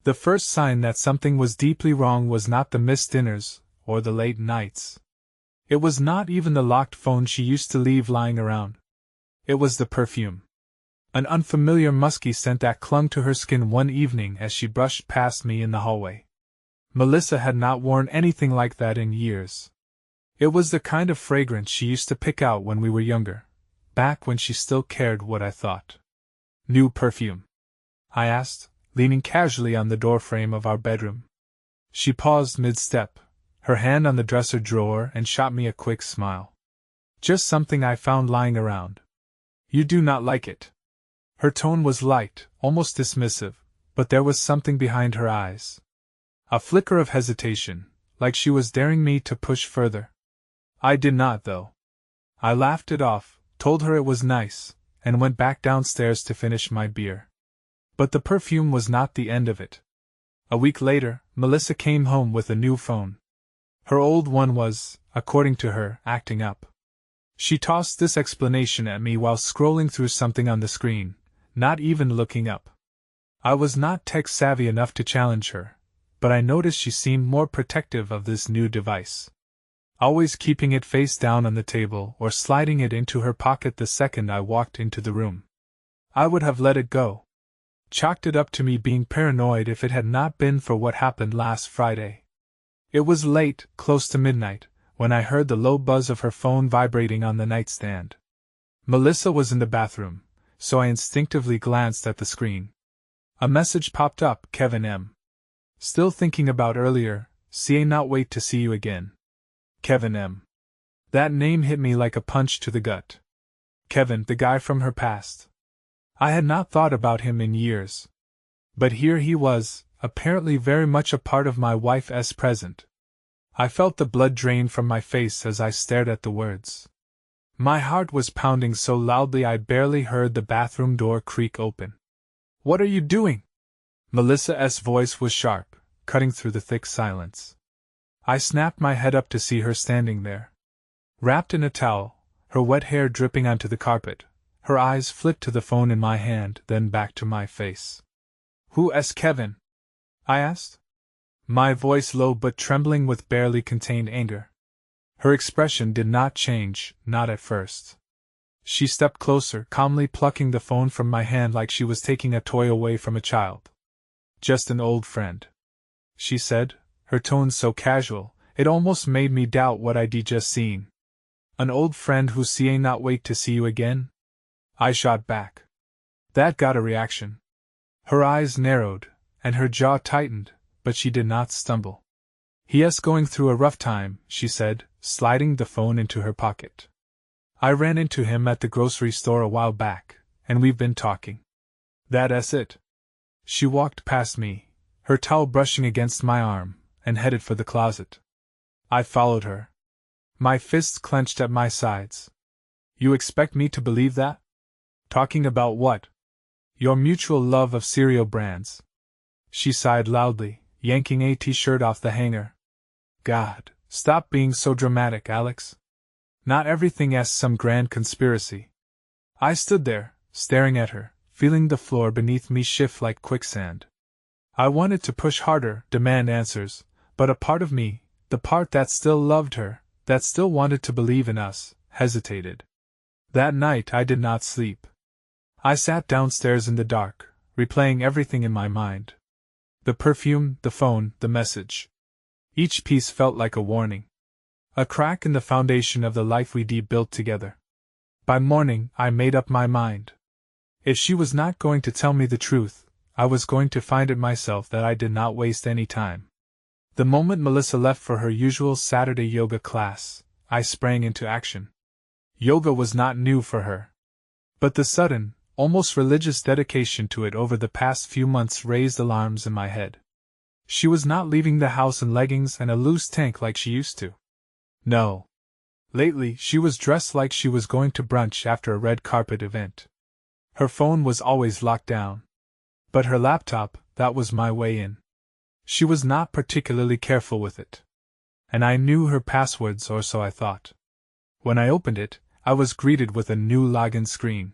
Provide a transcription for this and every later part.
The first sign that something was deeply wrong was not the missed dinners, or the late nights. It was not even the locked phone she used to leave lying around. It was the perfume. An unfamiliar musky scent that clung to her skin one evening as she brushed past me in the hallway. Melissa had not worn anything like that in years. It was the kind of fragrance she used to pick out when we were younger, back when she still cared what I thought. New perfume? I asked, leaning casually on the doorframe of our bedroom. She paused mid-step, her hand on the dresser drawer, and shot me a quick smile. Just something I found lying around. You do not like it. Her tone was light, almost dismissive, but there was something behind her eyes. A flicker of hesitation, like she was daring me to push further. I did not, though. I laughed it off, told her it was nice, and went back downstairs to finish my beer. But the perfume was not the end of it. A week later, Melissa came home with a new phone. Her old one was, according to her, acting up. She tossed this explanation at me while scrolling through something on the screen, not even looking up. I was not tech-savvy enough to challenge her, but I noticed she seemed more protective of this new device. Always keeping it face down on the table or sliding it into her pocket the second I walked into the room. I would have let it go. Chalked it up to me being paranoid if it had not been for what happened last Friday. It was late, close to midnight, when I heard the low buzz of her phone vibrating on the nightstand. Melissa was in the bathroom, so I instinctively glanced at the screen. A message popped up, Kevin M. Still thinking about earlier, not wait to see you again. Kevin M. That name hit me like a punch to the gut. Kevin, the guy from her past. I had not thought about him in years. But here he was, apparently very much a part of my wife's present. I felt the blood drain from my face as I stared at the words. My heart was pounding so loudly I barely heard the bathroom door creak open. What are you doing? Melissa's voice was sharp, cutting through the thick silence. I snapped my head up to see her standing there. Wrapped in a towel, her wet hair dripping onto the carpet, her eyes flicked to the phone in my hand, then back to my face. Who's Kevin? I asked. My voice low but trembling with barely contained anger. Her expression did not change, not at first. She stepped closer, calmly plucking the phone from my hand like she was taking a toy away from a child. Just an old friend, she said, her tone so casual, it almost made me doubt what I'd just seen. An old friend who not wait to see you again? I shot back. That got a reaction. Her eyes narrowed, and her jaw tightened, but she did not stumble. He's going through a rough time, she said, sliding the phone into her pocket. I ran into him at the grocery store a while back, and we've been talking. That's it. She walked past me, her towel brushing against my arm, and headed for the closet. I followed her. My fists clenched at my sides. You expect me to believe that? Talking about what? Your mutual love of cereal brands. She sighed loudly, yanking a t-shirt off the hanger. God, stop being so dramatic, Alex. Not everything's some grand conspiracy. I stood there, staring at her, feeling the floor beneath me shift like quicksand. I wanted to push harder, demand answers, but a part of me, the part that still loved her, that still wanted to believe in us, hesitated. That night I did not sleep. I sat downstairs in the dark, replaying everything in my mind. The perfume, the phone, the message. Each piece felt like a warning. A crack in the foundation of the life we'd built together. By morning, I made up my mind. If she was not going to tell me the truth, I was going to find it myself. That I did not waste any time. The moment Melissa left for her usual Saturday yoga class, I sprang into action. Yoga was not new for her. But the sudden, almost religious dedication to it over the past few months raised alarms in my head. She was not leaving the house in leggings and a loose tank like she used to. No. Lately, she was dressed like she was going to brunch after a red carpet event. Her phone was always locked down. But her laptop, that was my way in. She was not particularly careful with it. And I knew her passwords, or so I thought. When I opened it, I was greeted with a new login screen.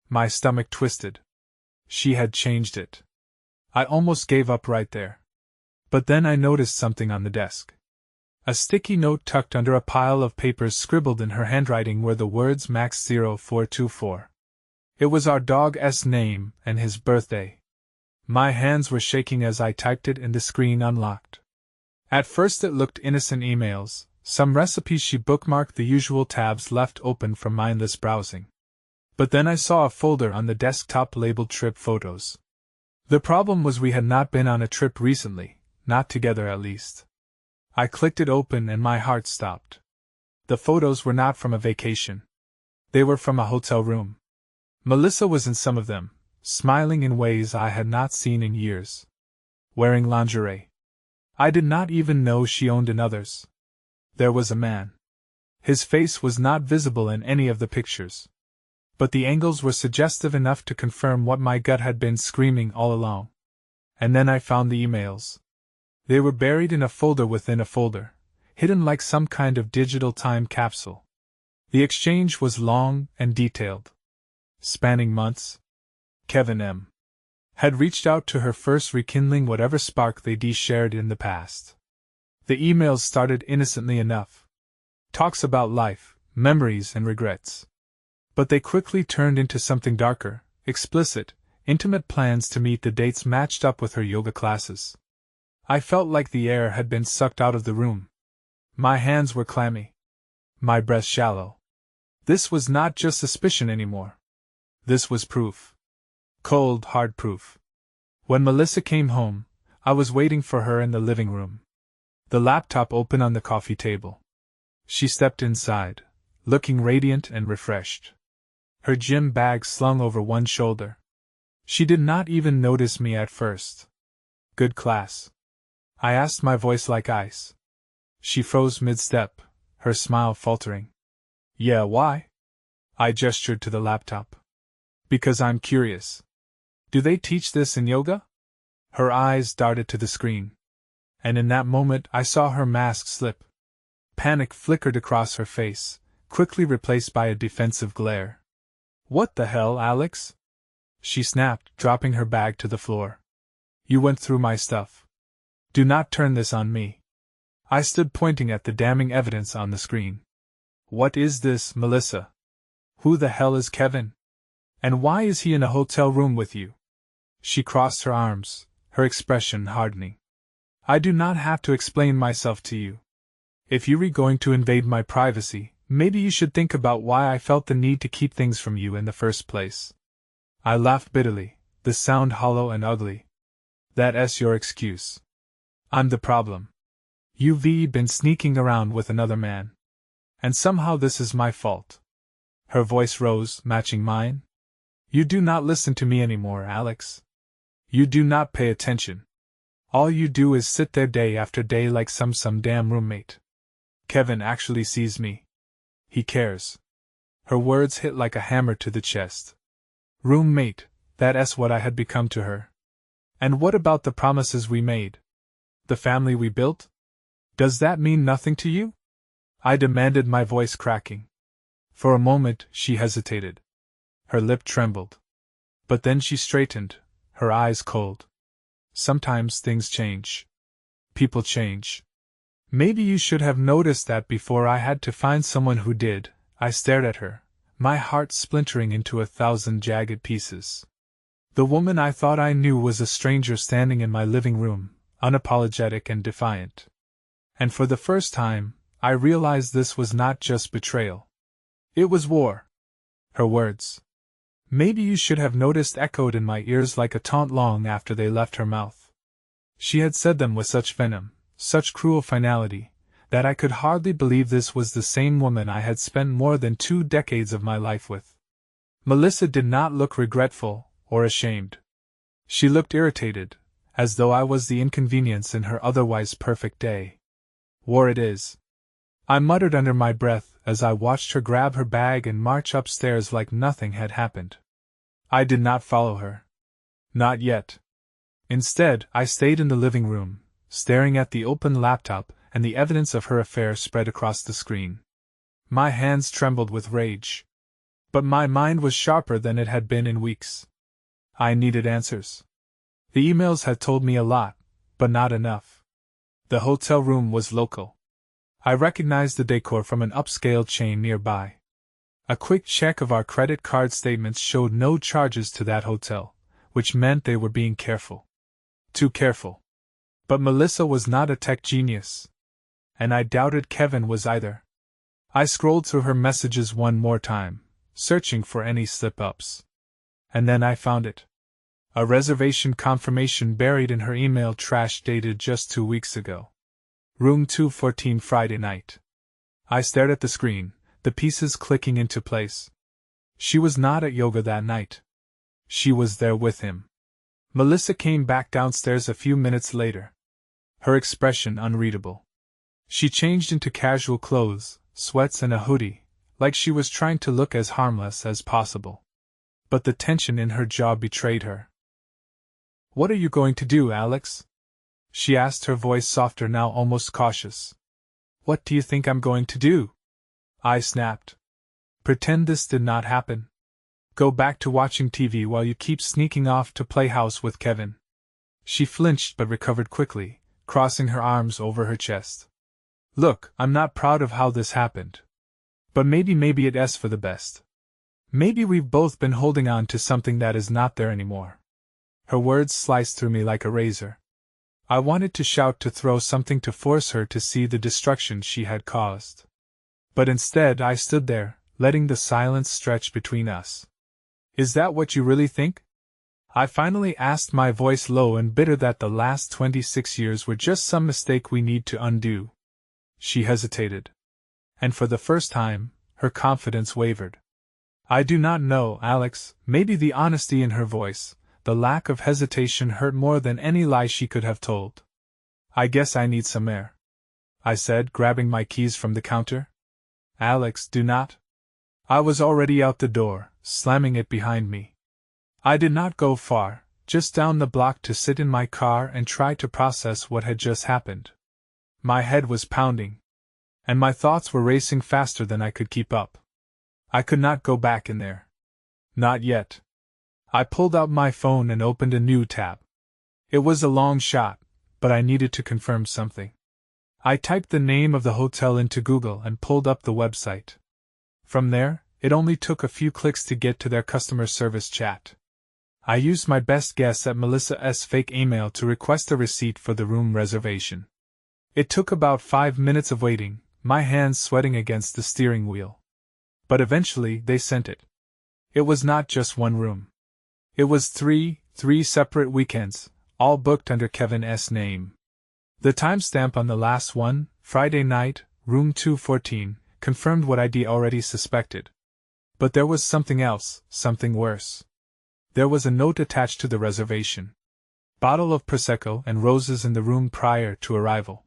My stomach twisted. She had changed it. I almost gave up right there. But then I noticed something on the desk. A sticky note tucked under a pile of papers scribbled in her handwriting were the words Max 0424. It was our dog's name and his birthday. My hands were shaking as I typed it and the screen unlocked. At first it looked innocent emails, some recipes she bookmarked, the usual tabs left open from mindless browsing. But then I saw a folder on the desktop labeled trip photos. The problem was we had not been on a trip recently, not together at least. I clicked it open and my heart stopped. The photos were not from a vacation. They were from a hotel room. Melissa was in some of them, smiling in ways I had not seen in years. Wearing lingerie. I did not even know she owned in others. There was a man. His face was not visible in any of the pictures. But the angles were suggestive enough to confirm what my gut had been screaming all along. And then I found the emails. They were buried in a folder within a folder, hidden like some kind of digital time capsule. The exchange was long and detailed. Spanning months. Kevin M. had reached out to her, first rekindling whatever spark they'd shared in the past. The emails started innocently enough. Talks about life, memories, and regrets. But they quickly turned into something darker, explicit, intimate plans to meet the dates matched up with her yoga classes. I felt like the air had been sucked out of the room. My hands were clammy. My breath shallow. This was not just suspicion anymore. This was proof. Cold, hard proof. When Melissa came home, I was waiting for her in the living room. The laptop open on the coffee table. She stepped inside, looking radiant and refreshed. Her gym bag slung over one shoulder. She did not even notice me at first. Good class? I asked, my voice like ice. She froze mid-step, her smile faltering. Yeah, why? I gestured to the laptop. Because I'm curious. Do they teach this in yoga? Her eyes darted to the screen. And in that moment I saw her mask slip. Panic flickered across her face, quickly replaced by a defensive glare. What the hell, Alex? She snapped, dropping her bag to the floor. You went through my stuff. Do not turn this on me. I stood pointing at the damning evidence on the screen. What is this, Melissa? Who the hell is Kevin? And why is he in a hotel room with you? She crossed her arms, her expression hardening. I do not have to explain myself to you. If you were going to invade my privacy, maybe you should think about why I felt the need to keep things from you in the first place. I laughed bitterly, the sound hollow and ugly. That's your excuse. I'm the problem. You've been sneaking around with another man. And somehow this is my fault. Her voice rose, matching mine. You do not listen to me anymore, Alex. You do not pay attention. All you do is sit there day after day like some damn roommate. Kevin actually sees me. He cares. Her words hit like a hammer to the chest. Roommate, that's what I had become to her. And what about the promises we made? The family we built? Does that mean nothing to you? I demanded, my voice cracking. For a moment, she hesitated. Her lip trembled. But then she straightened, her eyes cold. Sometimes things change. People change. Maybe you should have noticed that before I had to find someone who did. I stared at her, my heart splintering into 1,000 jagged pieces. The woman I thought I knew was a stranger standing in my living room, unapologetic and defiant. And for the first time, I realized this was not just betrayal. It was war. Her words. Maybe you should have noticed echoed in my ears like a taunt long after they left her mouth. She had said them with such venom, such cruel finality, that I could hardly believe this was the same woman I had spent more than 2 decades of my life with. Melissa did not look regretful or ashamed. She looked irritated, as though I was the inconvenience in her otherwise perfect day. War it is. I muttered under my breath as I watched her grab her bag and march upstairs like nothing had happened. I did not follow her. Not yet. Instead, I stayed in the living room, staring at the open laptop and the evidence of her affair spread across the screen. My hands trembled with rage. But my mind was sharper than it had been in weeks. I needed answers. The emails had told me a lot, but not enough. The hotel room was local. I recognized the decor from an upscale chain nearby. A quick check of our credit card statements showed no charges to that hotel, which meant they were being careful. Too careful. But Melissa was not a tech genius. And I doubted Kevin was either. I scrolled through her messages one more time, searching for any slip-ups. And then I found it. A reservation confirmation buried in her email trash dated just 2 weeks ago. Room 214 Friday night. I stared at the screen, the pieces clicking into place. She was not at yoga that night. She was there with him. Melissa came back downstairs a few minutes later. Her expression unreadable. She changed into casual clothes, sweats and a hoodie, like she was trying to look as harmless as possible. But the tension in her jaw betrayed her. "What are you going to do, Alex?" she asked, her voice softer now, almost cautious. "What do you think I'm going to do?" I snapped. "Pretend this did not happen. Go back to watching TV while you keep sneaking off to play house with Kevin." She flinched but recovered quickly, crossing her arms over her chest. "Look, I'm not proud of how this happened. But maybe it's for the best. Maybe we've both been holding on to something that is not there anymore." Her words sliced through me like a razor. I wanted to shout, to throw something to force her to see the destruction she had caused. But instead I stood there, letting the silence stretch between us. "Is that what you really think?" I finally asked, my voice low and bitter, that the last 26 years were just some mistake we need to undo. She hesitated. And for the first time, her confidence wavered. "I do not know, Alex." Maybe the honesty in her voice, the lack of hesitation, hurt more than any lie she could have told. "I guess I need some air," I said, grabbing my keys from the counter. "Alex, do not." I was already out the door, slamming it behind me. I did not go far, just down the block to sit in my car and try to process what had just happened. My head was pounding, and my thoughts were racing faster than I could keep up. I could not go back in there. Not yet. I pulled out my phone and opened a new tab. It was a long shot, but I needed to confirm something. I typed the name of the hotel into Google and pulled up the website. From there, it only took a few clicks to get to their customer service chat. I used my best guess at Melissa's fake email to request a receipt for the room reservation. It took about 5 minutes of waiting, my hands sweating against the steering wheel. But eventually they sent it. It was not just one room. It was three separate weekends, all booked under Kevin's name. The timestamp on the last one, Friday night, room 214, confirmed what I'd already suspected. But there was something else, something worse. There was a note attached to the reservation. Bottle of Prosecco and roses in the room prior to arrival.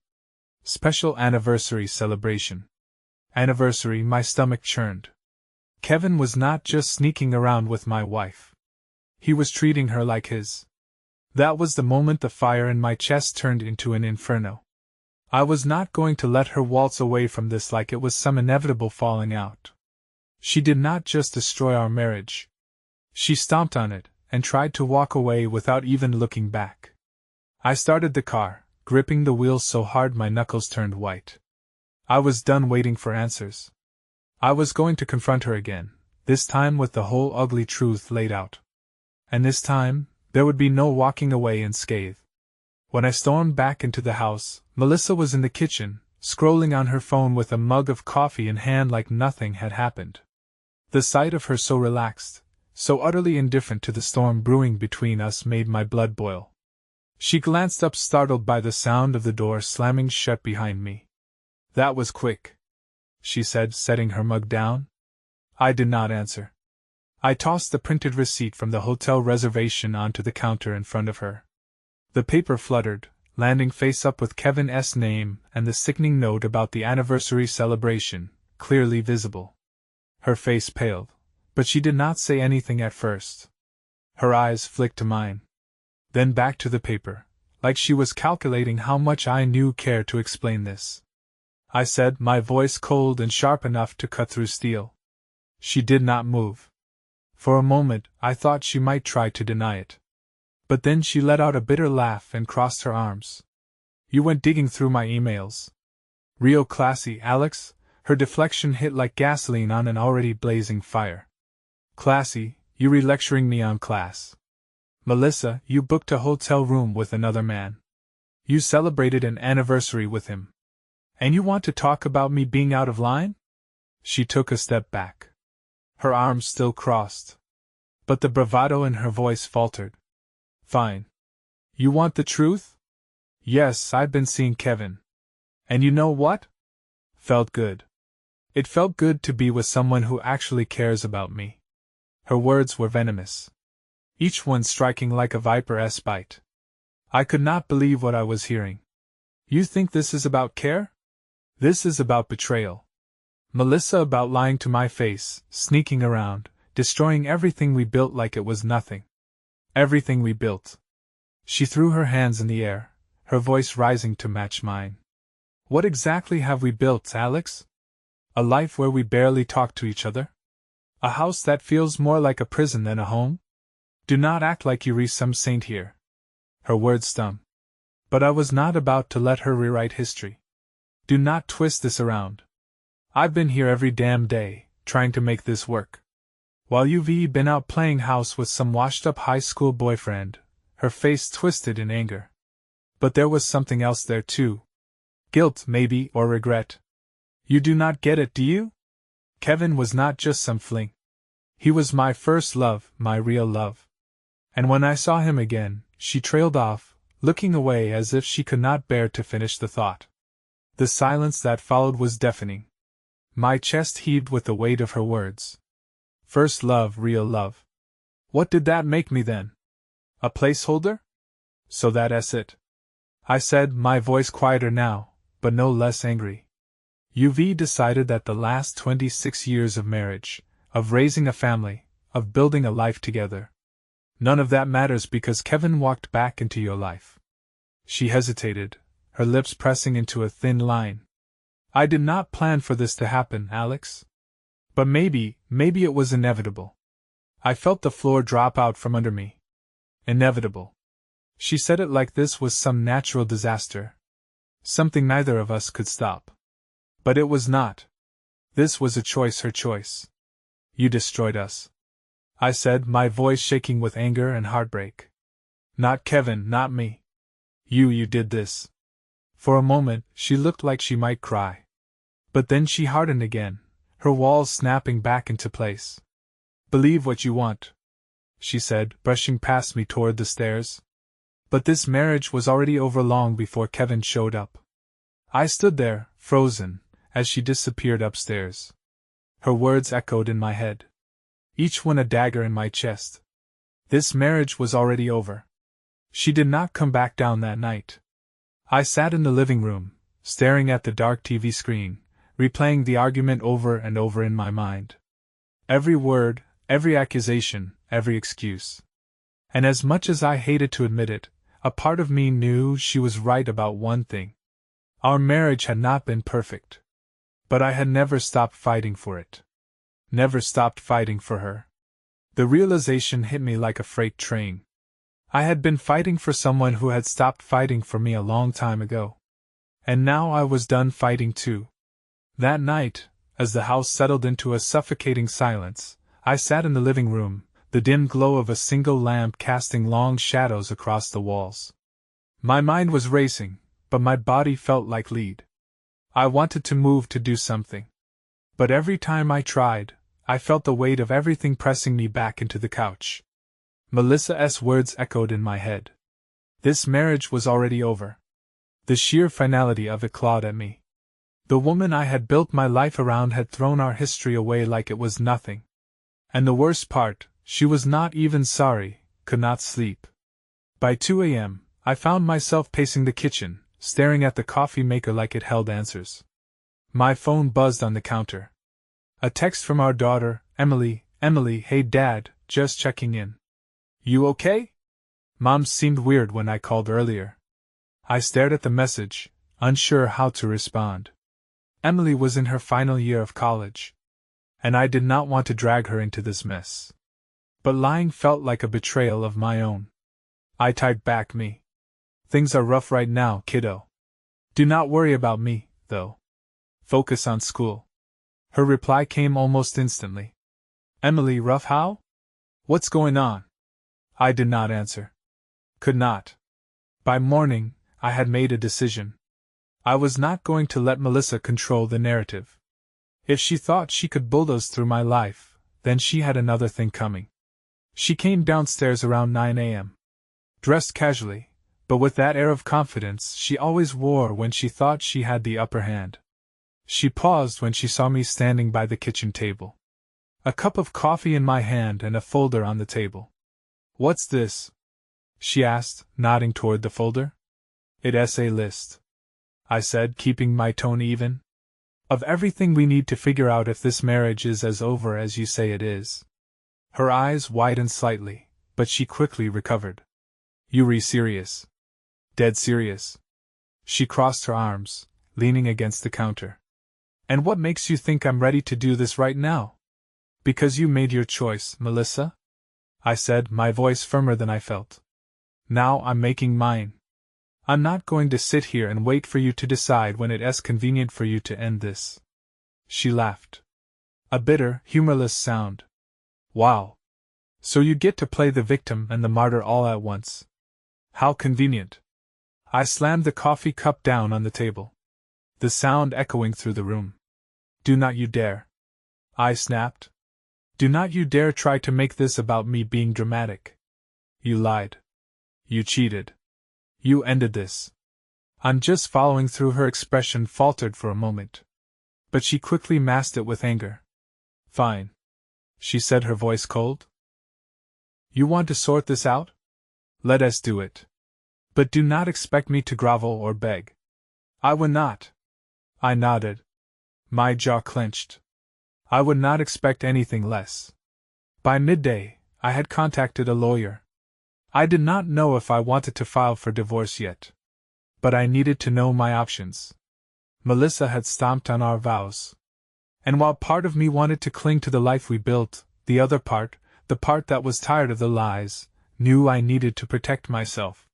Special anniversary celebration. Anniversary, my stomach churned. Kevin was not just sneaking around with my wife. He was treating her like his. That was the moment the fire in my chest turned into an inferno. I was not going to let her waltz away from this like it was some inevitable falling out. She did not just destroy our marriage. She stomped on it, and tried to walk away without even looking back. I started the car, gripping the wheel so hard my knuckles turned white. I was done waiting for answers. I was going to confront her again, this time with the whole ugly truth laid out. And this time, there would be no walking away unscathed. When I stormed back into the house, Melissa was in the kitchen, scrolling on her phone with a mug of coffee in hand like nothing had happened. The sight of her so relaxed, so utterly indifferent to the storm brewing between us, made my blood boil. She glanced up, startled by the sound of the door slamming shut behind me. "That was quick," she said, setting her mug down. I did not answer. I tossed the printed receipt from the hotel reservation onto the counter in front of her. The paper fluttered, landing face up with Kevin's name and the sickening note about the anniversary celebration, clearly visible. Her face paled, but she did not say anything at first. Her eyes flicked to mine. Then back to the paper, like she was calculating how much I knew care to explain this. I said, my voice cold and sharp enough to cut through steel. She did not move. For a moment, I thought she might try to deny it. But then she let out a bitter laugh and crossed her arms. You went digging through my emails. Real classy, Alex. Her deflection hit like gasoline on an already blazing fire. Classy, you re-lecturing me on class. Melissa, you booked a hotel room with another man. You celebrated an anniversary with him. And you want to talk about me being out of line? She took a step back. Her arms still crossed. But the bravado in her voice faltered. Fine. You want the truth? Yes, I've been seeing Kevin. And you know what? Felt good. It felt good to be with someone who actually cares about me. Her words were venomous, each one striking like a viper's bite. I could not believe what I was hearing. You think this is about care? This is about betrayal. Melissa, about lying to my face, sneaking around, destroying everything we built like it was nothing. Everything we built. She threw her hands in the air, her voice rising to match mine. What exactly have we built, Alex? A life where we barely talk to each other? A house that feels more like a prison than a home? Do not act like you're some saint here. Her words stung. But I was not about to let her rewrite history. Do not twist this around. I've been here every damn day, trying to make this work. While you've been out playing house with some washed-up high school boyfriend, her face twisted in anger. But there was something else there too. Guilt, maybe, or regret. You do not get it, do you? Kevin was not just some fling. He was my first love, my real love. And when I saw him again, she trailed off, looking away as if she could not bear to finish the thought. The silence that followed was deafening. My chest heaved with the weight of her words. First love, real love. What did that make me then? A placeholder? So that's it. I said, my voice quieter now, but no less angry. You've decided that the last 26 years of marriage, of raising a family, of building a life together. None of that matters because Kevin walked back into your life. She hesitated, her lips pressing into a thin line. I did not plan for this to happen, Alex. But maybe it was inevitable. I felt the floor drop out from under me. Inevitable. She said it like this was some natural disaster. Something neither of us could stop. But it was not. This was a choice, her choice. You destroyed us. I said, my voice shaking with anger and heartbreak. Not Kevin, not me. You did this. For a moment, she looked like she might cry. But then she hardened again, her walls snapping back into place. Believe what you want, she said, brushing past me toward the stairs. But this marriage was already over long before Kevin showed up. I stood there, frozen, as she disappeared upstairs. Her words echoed in my head, each one a dagger in my chest. This marriage was already over. She did not come back down that night. I sat in the living room, staring at the dark TV screen, replaying the argument over and over in my mind. Every word, every accusation, every excuse. And as much as I hated to admit it, a part of me knew she was right about one thing. Our marriage had not been perfect. But I had never stopped fighting for it. Never stopped fighting for her. The realization hit me like a freight train. I had been fighting for someone who had stopped fighting for me a long time ago. And now I was done fighting too. That night, as the house settled into a suffocating silence, I sat in the living room, the dim glow of a single lamp casting long shadows across the walls. My mind was racing, but my body felt like lead. I wanted to move, to do something. But every time I tried, I felt the weight of everything pressing me back into the couch. Melissa's words echoed in my head. This marriage was already over. The sheer finality of it clawed at me. The woman I had built my life around had thrown our history away like it was nothing. And the worst part, she was not even sorry, could not sleep. By 2 a.m., I found myself pacing the kitchen, staring at the coffee maker like it held answers. My phone buzzed on the counter. A text from our daughter, Emily. Emily, hey Dad, just checking in. You okay? Mom seemed weird when I called earlier. I stared at the message, unsure how to respond. Emily was in her final year of college. And I did not want to drag her into this mess. But lying felt like a betrayal of my own. I typed back me. Things are rough right now, kiddo. Do not worry about me, though. Focus on school. Her reply came almost instantly. Emily, rough how? What's going on? I did not answer. Could not. By morning, I had made a decision. I was not going to let Melissa control the narrative. If she thought she could bulldoze through my life, then she had another thing coming. She came downstairs around 9 a.m. Dressed casually, but with that air of confidence she always wore when she thought she had the upper hand. She paused when she saw me standing by the kitchen table. A cup of coffee in my hand and a folder on the table. What's this? She asked, nodding toward the folder. It's essay list, I said, keeping my tone even. Of everything we need to figure out if this marriage is as over as you say it is. Her eyes widened slightly, but she quickly recovered. You serious? Dead serious. She crossed her arms, leaning against the counter. And what makes you think I'm ready to do this right now? Because you made your choice, Melissa? I said, my voice firmer than I felt. Now I'm making mine. I'm not going to sit here and wait for you to decide when it's convenient for you to end this. She laughed. A bitter, humorless sound. Wow. So you get to play the victim and the martyr all at once. How convenient. I slammed the coffee cup down on the table, the sound echoing through the room. Do not you dare. I snapped. Do not you dare try to make this about me being dramatic. You lied. You cheated. You ended this. I'm just following through. Her expression faltered for a moment, but she quickly masked it with anger. Fine, she said, her voice cold. You want to sort this out? Let us do it. But do not expect me to grovel or beg. I would not. I nodded. My jaw clenched. I would not expect anything less. By midday, I had contacted a lawyer. I did not know if I wanted to file for divorce yet. But I needed to know my options. Melissa had stomped on our vows. And while part of me wanted to cling to the life we built, the other part, the part that was tired of the lies, knew I needed to protect myself.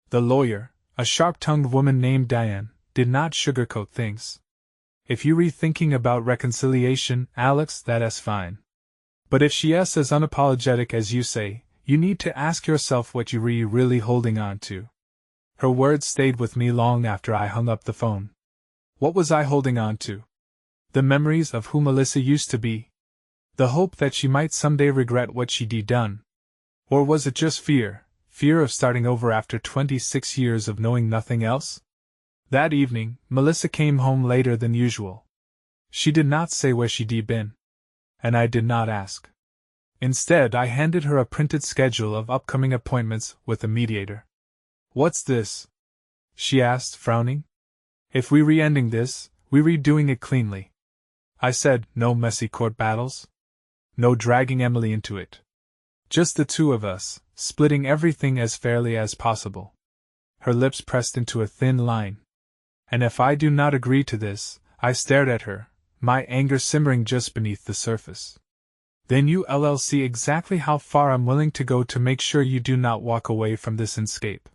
The lawyer, a sharp-tongued woman named Diane, did not sugarcoat things. If you're thinking about reconciliation, Alex, that's fine. But if she is as unapologetic as you say, you need to ask yourself what you're really holding on to. Her words stayed with me long after I hung up the phone. What was I holding on to? The memories of who Melissa used to be? The hope that she might someday regret what she'd done? Or was it just fear of starting over after 26 years of knowing nothing else? That evening, Melissa came home later than usual. She did not say where she'd been. And I did not ask. Instead, I handed her a printed schedule of upcoming appointments with a mediator. What's this? She asked, frowning. If we re-ending this, we redoing it cleanly. I said, no messy court battles. No dragging Emily into it. Just the two of us, splitting everything as fairly as possible. Her lips pressed into a thin line. And if I do not agree to this, I stared at her, my anger simmering just beneath the surface. Then you'll see exactly how far I'm willing to go to make sure you do not walk away from this escape.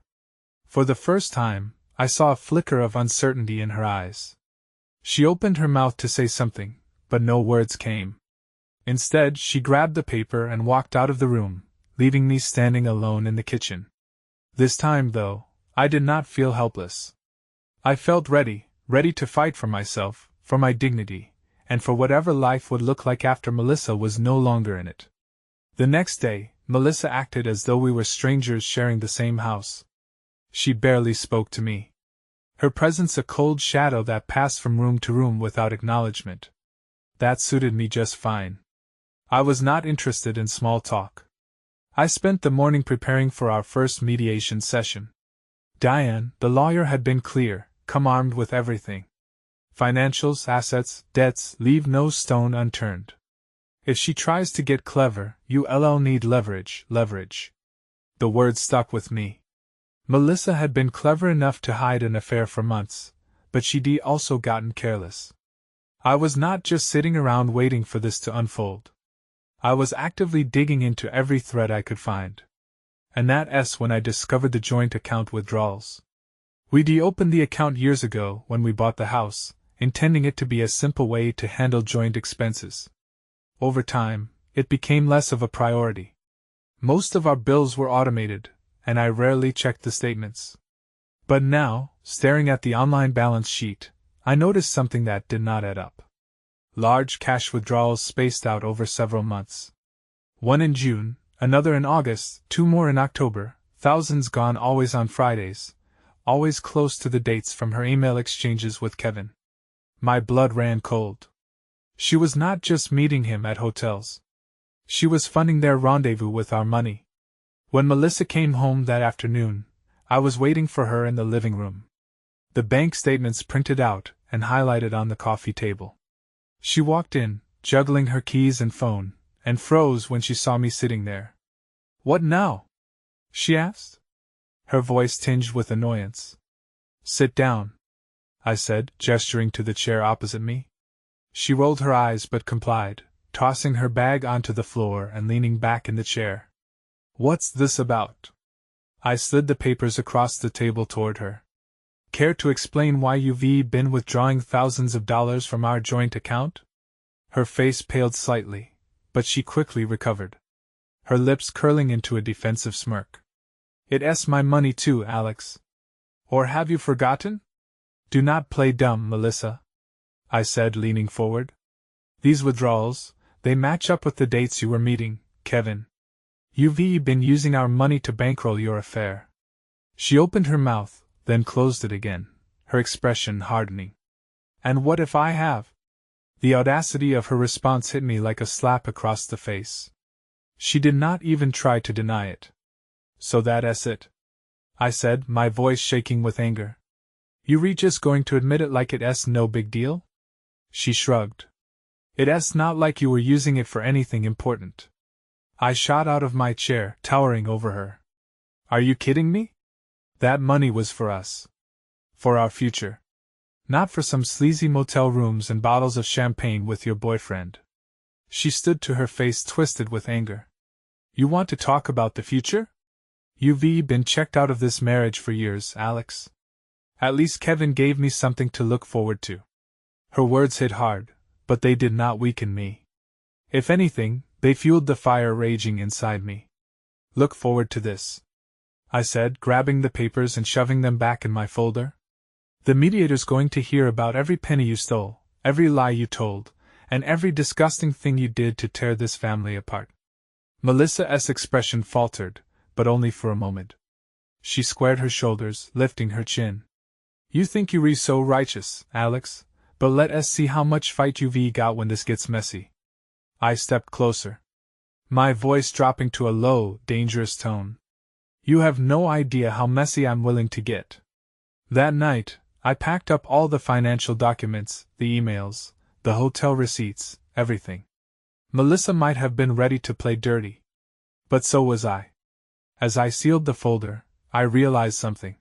For the first time, I saw a flicker of uncertainty in her eyes. She opened her mouth to say something, but no words came. Instead, she grabbed the paper and walked out of the room, leaving me standing alone in the kitchen. This time, though, I did not feel helpless. I felt ready to fight for myself, for my dignity, and for whatever life would look like after Melissa was no longer in it. The next day, Melissa acted as though we were strangers sharing the same house. She barely spoke to me. Her presence a cold shadow that passed from room to room without acknowledgement. That suited me just fine. I was not interested in small talk. I spent the morning preparing for our first mediation session. Diane, the lawyer, had been clear, come armed with everything. Financials, assets, debts, leave no stone unturned. If she tries to get clever, you'll need leverage. The word stuck with me. Melissa had been clever enough to hide an affair for months, but she'd also gotten careless. I was not just sitting around waiting for this to unfold. I was actively digging into every thread I could find. And that's when I discovered the joint account withdrawals. We'd opened the account years ago when we bought the house, intending it to be a simple way to handle joint expenses. Over time, it became less of a priority. Most of our bills were automated, and I rarely checked the statements. But now, staring at the online balance sheet, I noticed something that did not add up. Large cash withdrawals spaced out over several months. One in June, another in August, 2 more in October, thousands gone always on Fridays, always close to the dates from her email exchanges with Kevin. My blood ran cold. She was not just meeting him at hotels. She was funding their rendezvous with our money. When Melissa came home that afternoon, I was waiting for her in the living room. The bank statements printed out and highlighted on the coffee table. She walked in, juggling her keys and phone, and froze when she saw me sitting there. "What now?" she asked, her voice tinged with annoyance. "Sit down," I said, gesturing to the chair opposite me. She rolled her eyes but complied, tossing her bag onto the floor and leaning back in the chair. "What's this about?" I slid the papers across the table toward her. "Care to explain why you've been withdrawing thousands of dollars from our joint account?" Her face paled slightly, but she quickly recovered, her lips curling into a defensive smirk. "It's my money too, Alex. Or have you forgotten?" "Do not play dumb, Melissa," I said, leaning forward. "These withdrawals, they match up with the dates you were meeting, Kevin. You've been using our money to bankroll your affair." She opened her mouth, then closed it again, her expression hardening. "And what if I have?" The audacity of her response hit me like a slap across the face. She did not even try to deny it. "So that's it," I said, my voice shaking with anger. "You just going to admit it like it's no big deal?" She shrugged. "It's not like you were using it for anything important." I shot out of my chair, towering over her. "Are you kidding me? That money was for us. For our future. Not for some sleazy motel rooms and bottles of champagne with your boyfriend." She stood to her face twisted with anger. "You want to talk about the future? You've been checked out of this marriage for years, Alex. At least Kevin gave me something to look forward to." Her words hit hard, but they did not weaken me. If anything, they fueled the fire raging inside me. "Look forward to this," I said, grabbing the papers and shoving them back in my folder. "The mediator's going to hear about every penny you stole, every lie you told, and every disgusting thing you did to tear this family apart." Melissa's expression faltered, but only for a moment. She squared her shoulders, lifting her chin. "You think you're so righteous, Alex, but let us see how much fight you've got when this gets messy." I stepped closer, my voice dropping to a low, dangerous tone. "You have no idea how messy I'm willing to get." That night, I packed up all the financial documents, the emails, the hotel receipts, everything. Melissa might have been ready to play dirty. But so was I. As I sealed the folder, I realized something.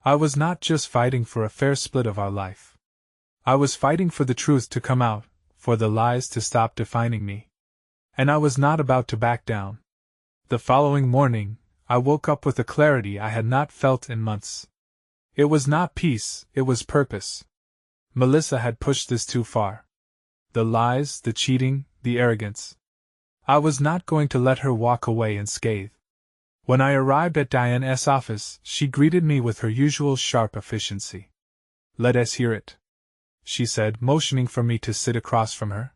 I was not just fighting for a fair split of our life. I was fighting for the truth to come out, for the lies to stop defining me. And I was not about to back down. The following morning, I woke up with a clarity I had not felt in months. It was not peace, it was purpose. Melissa had pushed this too far. The lies, the cheating, the arrogance. I was not going to let her walk away unscathed. When I arrived at Diane's office, she greeted me with her usual sharp efficiency. "Let us hear it," she said, motioning for me to sit across from her.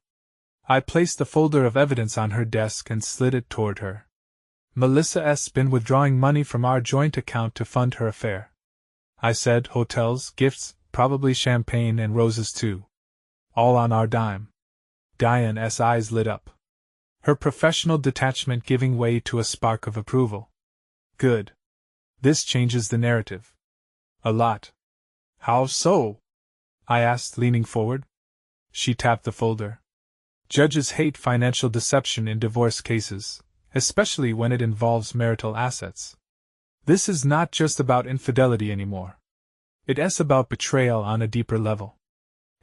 I placed the folder of evidence on her desk and slid it toward her. "Melissa's been withdrawing money from our joint account to fund her affair," I said. "Hotels, gifts, probably champagne and roses too. All on our dime." Diane's eyes lit up, her professional detachment giving way to a spark of approval. "Good. This changes the narrative. A lot." "How so?" I asked, leaning forward. She tapped the folder. "Judges hate financial deception in divorce cases, especially when it involves marital assets. This is not just about infidelity anymore. It's about betrayal on a deeper level.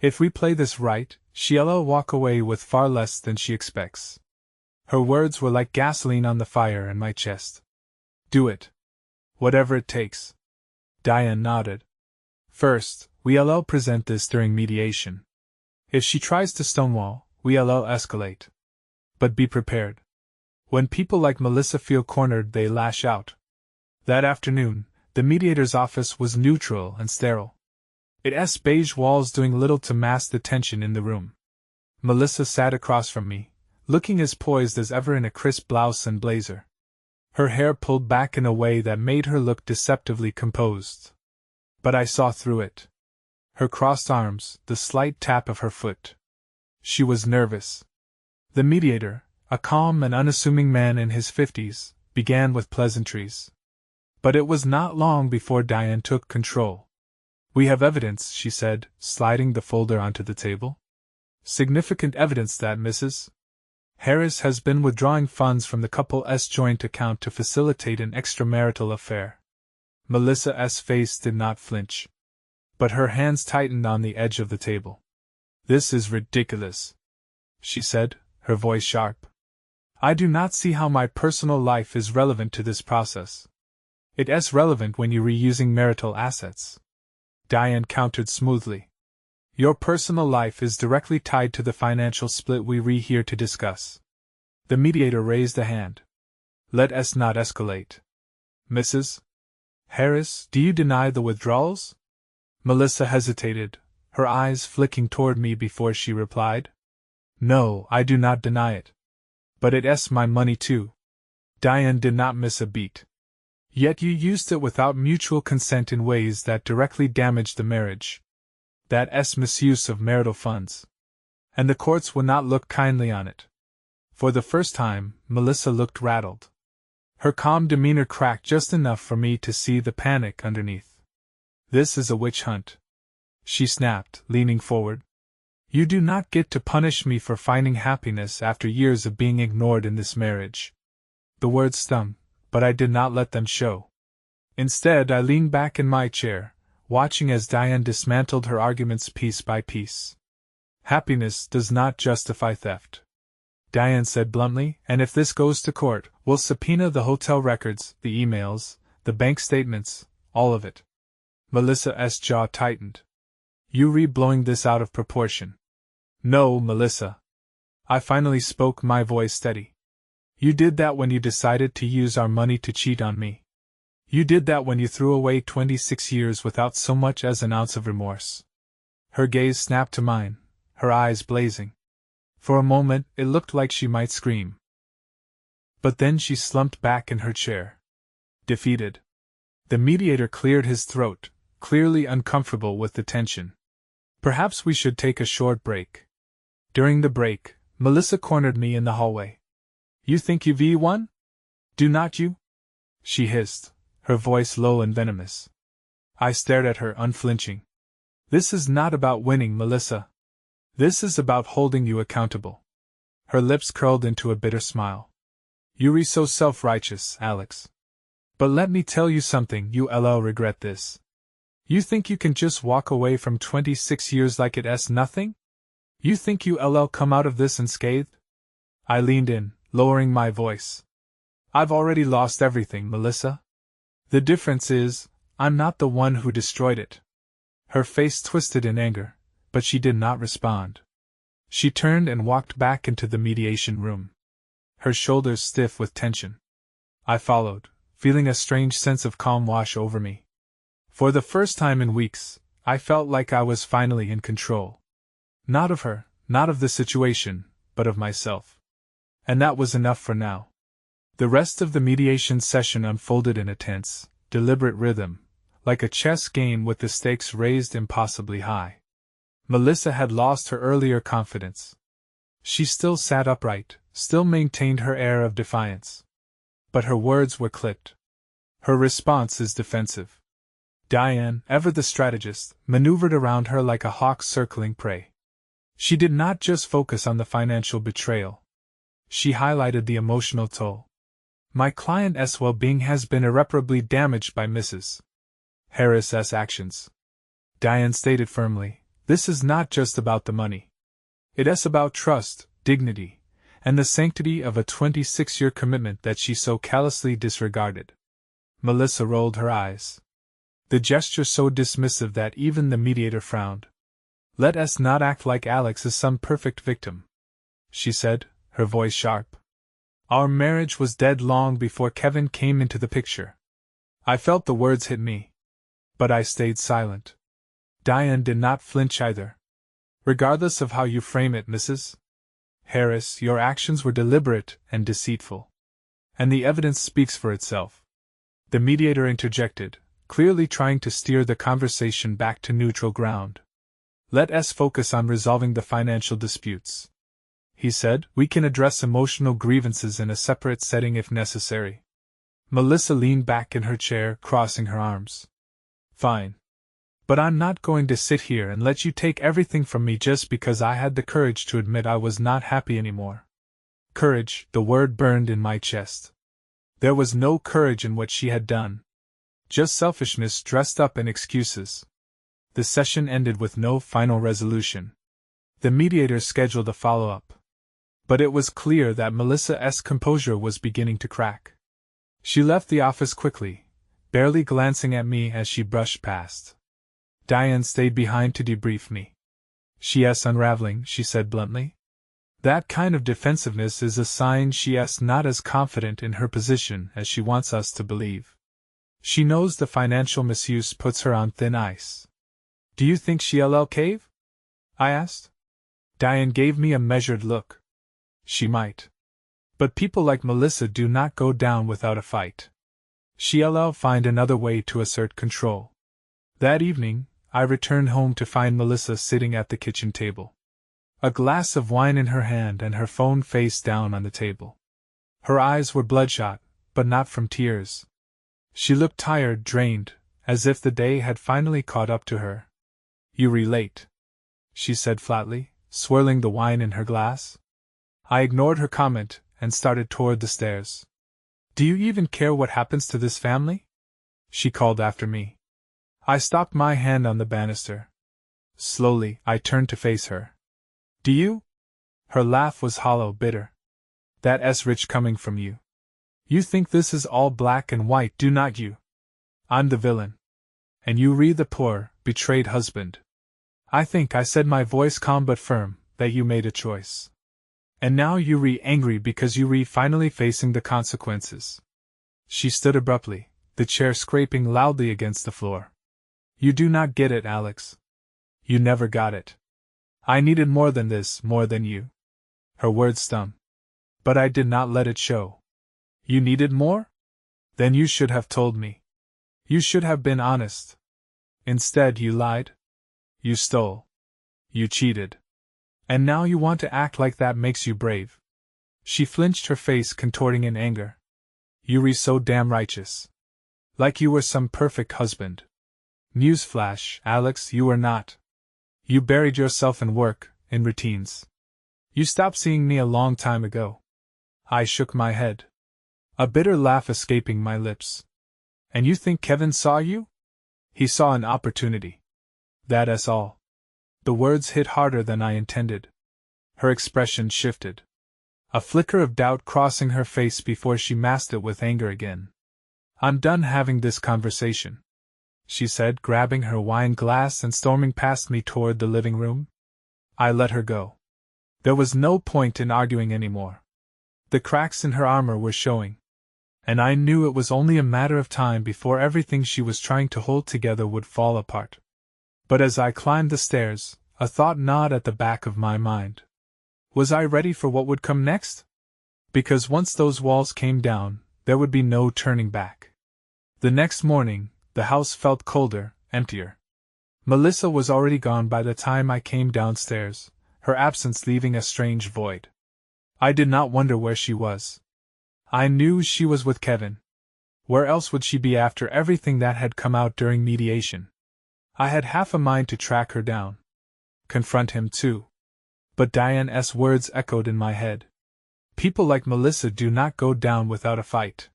If we play this right, she'll walk away with far less than she expects." Her words were like gasoline on the fire in my chest. Do it. Whatever it takes. Diane nodded. First, we'll present this during mediation. If she tries to stonewall, we'll escalate. But be prepared. When people like Melissa feel cornered, they lash out. That afternoon, the mediator's office was neutral and sterile. Its beige walls doing little to mask the tension in the room. Melissa sat across from me, looking as poised as ever in a crisp blouse and blazer. Her hair pulled back in a way that made her look deceptively composed. But I saw through it. Her crossed arms, the slight tap of her foot. She was nervous. The mediator, a calm and unassuming man in his 50s, began with pleasantries. But it was not long before Diane took control. We have evidence, she said, sliding the folder onto the table. Significant evidence that Mrs. Harris has been withdrawing funds from the couple's joint account to facilitate an extramarital affair. Melissa's face did not flinch. But her hands tightened on the edge of the table. This is ridiculous, she said, her voice sharp. I do not see how my personal life is relevant to this process. It is relevant when you're reusing marital assets. Diane countered smoothly. Your personal life is directly tied to the financial split we're here to discuss. The mediator raised a hand. Let us not escalate. Mrs. Harris, do you deny the withdrawals? Melissa hesitated, her eyes flicking toward me before she replied. No, I do not deny it. But it's my money too. Diane did not miss a beat. Yet you used it without mutual consent in ways that directly damaged the marriage. That's misuse of marital funds. And the courts would not look kindly on it. For the first time, Melissa looked rattled. Her calm demeanor cracked just enough for me to see the panic underneath. This is a witch hunt, she snapped, leaning forward. You do not get to punish me for finding happiness after years of being ignored in this marriage. The words stung, but I did not let them show. Instead, I leaned back in my chair, watching as Diane dismantled her arguments piece by piece. Happiness does not justify theft, Diane said bluntly, and if this goes to court, we'll subpoena the hotel records, the emails, the bank statements, all of it. Melissa's jaw tightened. You blowing this out of proportion. No, Melissa. I finally spoke, my voice steady. You did that when you decided to use our money to cheat on me. You did that when you threw away 26 years without so much as an ounce of remorse. Her gaze snapped to mine, her eyes blazing. For a moment, it looked like she might scream. But then she slumped back in her chair. Defeated. The mediator cleared his throat, clearly uncomfortable with the tension. Perhaps we should take a short break. During the break, Melissa cornered me in the hallway. You think you've won? Do not you? She hissed, her voice low and venomous. I stared at her unflinching. This is not about winning, Melissa. This is about holding you accountable. Her lips curled into a bitter smile. You're so self-righteous, Alex. But let me tell you something, you'll regret this. You think you can just walk away from 26 years like it's nothing? You think you'll come out of this unscathed? I leaned in, lowering my voice. I've already lost everything, Melissa. The difference is, I'm not the one who destroyed it. Her face twisted in anger, but she did not respond. She turned and walked back into the mediation room, her shoulders stiff with tension. I followed, feeling a strange sense of calm wash over me. For the first time in weeks, I felt like I was finally in control. Not of her, not of the situation, but of myself. And that was enough for now. The rest of the mediation session unfolded in a tense, deliberate rhythm, like a chess game with the stakes raised impossibly high. Melissa had lost her earlier confidence. She still sat upright, still maintained her air of defiance. But her words were clipped. Her response is defensive. Diane, ever the strategist, maneuvered around her like a hawk circling prey. She did not just focus on the financial betrayal. She highlighted the emotional toll. My client's well-being has been irreparably damaged by Mrs. Harris's actions. Diane stated firmly, this is not just about the money. It is about trust, dignity, and the sanctity of a 26-year commitment that she so callously disregarded. Melissa rolled her eyes. The gesture so dismissive that even the mediator frowned. Let us not act like Alex is some perfect victim, she said, her voice sharp. Our marriage was dead long before Kevin came into the picture. I felt the words hit me. But I stayed silent. Diane did not flinch either. Regardless of how you frame it, Mrs. Harris, your actions were deliberate and deceitful. And the evidence speaks for itself. The mediator interjected, clearly trying to steer the conversation back to neutral ground. Let us focus on resolving the financial disputes, he said. We can address emotional grievances in a separate setting if necessary. Melissa leaned back in her chair, crossing her arms. Fine. But I'm not going to sit here and let you take everything from me just because I had the courage to admit I was not happy anymore. Courage, the word burned in my chest. There was no courage in what she had done. Just selfishness dressed up in excuses. The session ended with no final resolution. The mediator scheduled a follow-up. But it was clear that Melissa's composure was beginning to crack. She left the office quickly, barely glancing at me as she brushed past. Diane stayed behind to debrief me. She's unraveling, she said bluntly. That kind of defensiveness is a sign she's not as confident in her position as she wants us to believe. She knows the financial misuse puts her on thin ice. Do you think she'll cave? I asked. Diane gave me a measured look. She might. But people like Melissa do not go down without a fight. She'll find another way to assert control. That evening, I returned home to find Melissa sitting at the kitchen table. A glass of wine in her hand and her phone face down on the table. Her eyes were bloodshot, but not from tears. She looked tired, drained, as if the day had finally caught up to her. You relate, she said flatly, swirling the wine in her glass. I ignored her comment and started toward the stairs. Do you even care what happens to this family? She called after me. I stopped my hand on the banister. Slowly, I turned to face her. Do you? Her laugh was hollow, bitter. That's rich coming from you. You think this is all black and white, do not you? I'm the villain. And you the poor, betrayed husband. I think, I said, my voice calm but firm, that you made a choice. And now you angry because you finally facing the consequences. She stood abruptly, the chair scraping loudly against the floor. You do not get it, Alex. You never got it. I needed more than this, more than you. Her words stung. But I did not let it show. You needed more? Then you should have told me. You should have been honest. Instead, you lied. You stole. You cheated. And now you want to act like that makes you brave. She flinched, her face contorting in anger. You so damn righteous. Like you were some perfect husband. Newsflash, Alex, you were not. You buried yourself in work, in routines. You stopped seeing me a long time ago. I shook my head. A bitter laugh escaping my lips. And you think Kevin saw you? He saw an opportunity. That's all. The words hit harder than I intended. Her expression shifted. A flicker of doubt crossing her face before she masked it with anger again. I'm done having this conversation, she said, grabbing her wine glass and storming past me toward the living room. I let her go. There was no point in arguing anymore. The cracks in her armor were showing. And I knew it was only a matter of time before everything she was trying to hold together would fall apart. But as I climbed the stairs, a thought gnawed at the back of my mind. Was I ready for what would come next? Because once those walls came down, there would be no turning back. The next morning, the house felt colder, emptier. Melissa was already gone by the time I came downstairs, her absence leaving a strange void. I did not wonder where she was. I knew she was with Kevin. Where else would she be after everything that had come out during mediation? I had half a mind to track her down. Confront him too. But Diane's words echoed in my head. People like Melissa do not go down without a fight.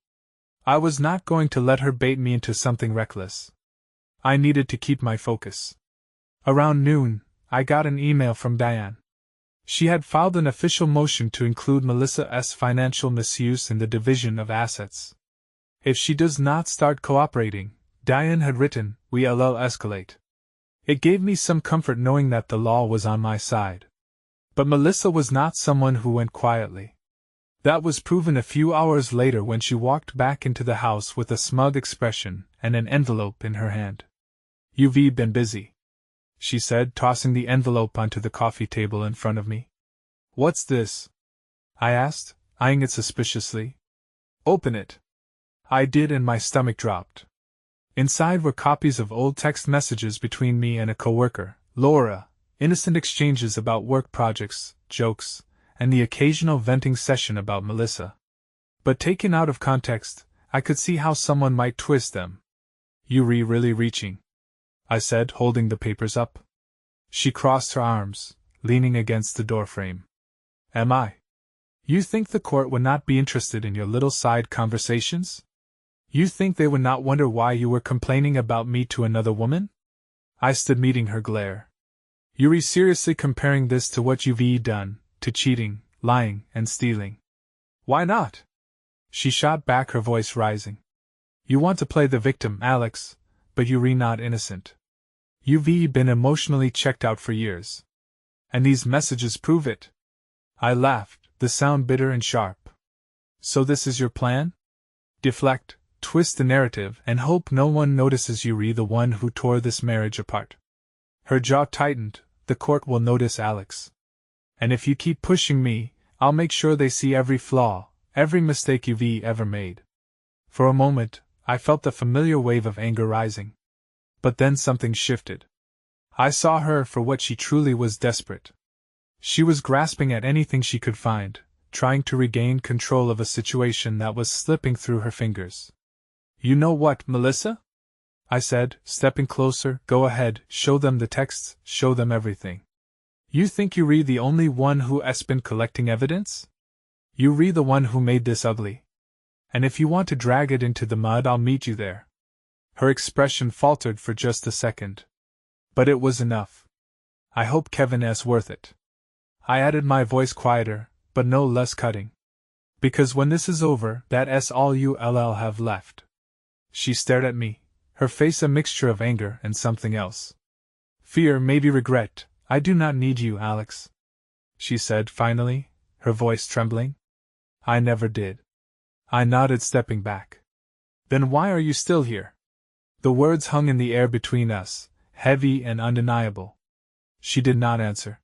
I was not going to let her bait me into something reckless. I needed to keep my focus. Around noon, I got an email from Diane. She had filed an official motion to include Melissa's financial misuse in the division of assets. If she does not start cooperating, Diane had written, we'll escalate. It gave me some comfort knowing that the law was on my side. But Melissa was not someone who went quietly. That was proven a few hours later when she walked back into the house with a smug expression and an envelope in her hand. You've been busy, she said, tossing the envelope onto the coffee table in front of me. What's this? I asked, eyeing it suspiciously. Open it. I did, and my stomach dropped. Inside were copies of old text messages between me and a coworker, Laura, innocent exchanges about work projects, jokes, and the occasional venting session about Melissa. But taken out of context, I could see how someone might twist them. You really reaching? I said, holding the papers up. She crossed her arms, leaning against the doorframe. Am I? You think the court would not be interested in your little side conversations? You think they would not wonder why you were complaining about me to another woman? I stood meeting her glare. You're seriously comparing this to what you've done, to cheating, lying, and stealing? Why not? She shot back, her voice rising. You want to play the victim, Alex, but you're not innocent. You've been emotionally checked out for years. And these messages prove it. I laughed, the sound bitter and sharp. So this is your plan? Deflect, twist the narrative, and hope no one notices you're the one who tore this marriage apart. Her jaw tightened. The court will notice, Alex. And if you keep pushing me, I'll make sure they see every flaw, every mistake you've ever made. For a moment, I felt the familiar wave of anger rising. But then something shifted. I saw her for what she truly was: desperate. She was grasping at anything she could find, trying to regain control of a situation that was slipping through her fingers. You know what, Melissa? I said, stepping closer. Go ahead, show them the texts, show them everything. You think you're the only one who has been collecting evidence? You're the one who made this ugly. And if you want to drag it into the mud, I'll meet you there. Her expression faltered for just a second. But it was enough. I hope Kevin is worth it. I added, my voice quieter, but no less cutting. Because when this is over, that's all you'll have left. She stared at me, her face a mixture of anger and something else. Fear, maybe regret. I do not need you, Alex, she said finally, her voice trembling. I never did. I nodded, stepping back. Then why are you still here? The words hung in the air between us, heavy and undeniable. She did not answer.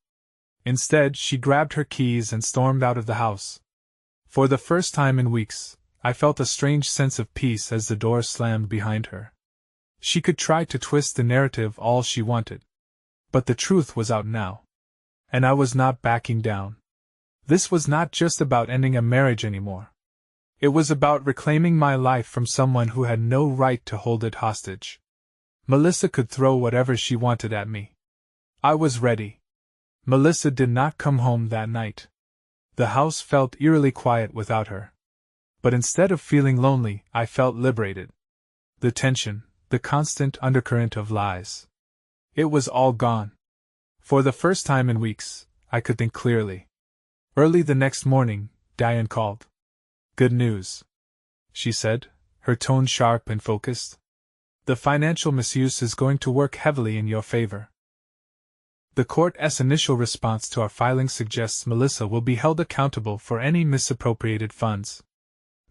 Instead, she grabbed her keys and stormed out of the house. For the first time in weeks, I felt a strange sense of peace as the door slammed behind her. She could try to twist the narrative all she wanted. But the truth was out now. And I was not backing down. This was not just about ending a marriage anymore. It was about reclaiming my life from someone who had no right to hold it hostage. Melissa could throw whatever she wanted at me. I was ready. Melissa did not come home that night. The house felt eerily quiet without her. But instead of feeling lonely, I felt liberated. The tension, the constant undercurrent of lies. It was all gone. For the first time in weeks, I could think clearly. Early the next morning, Diane called. Good news, she said, her tone sharp and focused. The financial misuse is going to work heavily in your favor. The court's initial response to our filing suggests Melissa will be held accountable for any misappropriated funds.